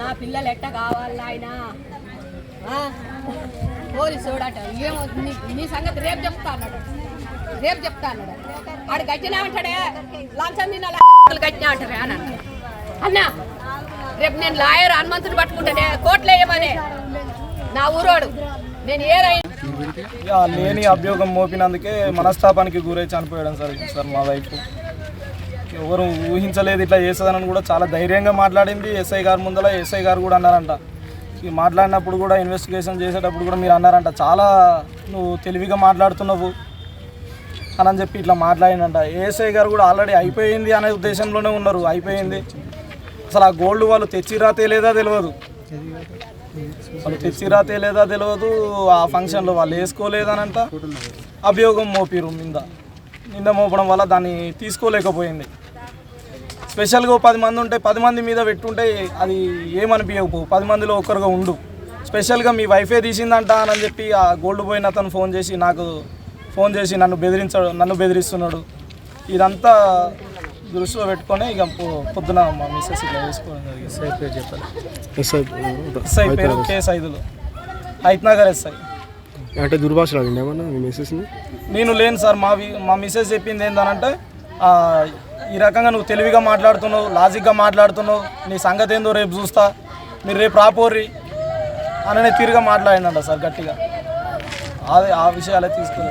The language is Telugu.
నా పిల్లలు ఎట్ట కావాలా ఆయన పోలీసు చూడట ఏమో నీ సంగతి రేపు చెప్తా అన్నాడు ఆడు గట్టినా అంటాడే లంచం తిన్న గట్టినా అంటారే అన్నా రేపు నేను లాయర్ హనుమంతుని పట్టుకుంటానే కోర్టులో వేయమనే నా ఊరోడు నేను లేని అభియోగం మోపినందుకే మనస్తాపానికి గురై చనిపోయాడు సార్ మా వైఫ్. ఎవరు ఊహించలేదు ఇట్లా చేస్తుందని కూడా చాలా ధైర్యంగా మాట్లాడింది ఎస్ఐ గారు ముందర. ఎస్ఐ గారు కూడా అన్నారంట, మాట్లాడినప్పుడు కూడా ఇన్వెస్టిగేషన్ చేసేటప్పుడు కూడా మీరు అన్నారంట చాలా నువ్వు తెలివిగా మాట్లాడుతున్నావు అని చెప్పి ఇట్లా మాట్లాడిందంట. ఏఎస్ఐ గారు కూడా ఆల్రెడీ అయిపోయింది అనే ఉద్దేశంలోనే ఉన్నారు. అయిపోయింది అసలు ఆ గోల్డ్ వాళ్ళు తెచ్చిరా తేలేదా తెలియదు, ఆ ఫంక్షన్లో వాళ్ళు వేసుకోలేదనంట అభియోగం మోపిరు నింద మోపడం వల్ల దాన్ని తీసుకోలేకపోయింది. స్పెషల్గా 10 మంది ఉంటే 10 మంది మీద పెట్టుంటే అది ఏమనిపించకపో, 10 మందిలో ఒక్కరుగా ఉండు. స్పెషల్గా మీ వైఫే తీసిందంట అని చెప్పి ఆ గోల్డ్ పోయిన అతను ఫోన్ చేసి నన్ను బెదిరిస్తున్నాడు. ఇదంతా దృష్టిలో పెట్టుకొని ఇక పొద్దున మా మిస్సెస్ ఇట్లా వేసుకోవడం జరిగింది. ఎస్ఐ పేరు కేసు 5లో హైత్నగర్ ఎస్ఐ. అంటే దుర్భాషలు ఏమన్నా మీ మిస్సెస్ని? నేను లేను సార్. మా మిస్సెస్ చెప్పింది ఏంటంటే ఈ రకంగా నువ్వు తెలివిగా మాట్లాడుతున్నావు, లాజిక్గా మాట్లాడుతున్నావు, నీ సంగతి ఏందో రేపు చూస్తా, మీరు రేపు రాపోర్రి అననే తీరుగా మాట్లాడినంట సార్ గట్టిగా. ఆ విషయాలే తీసుకుని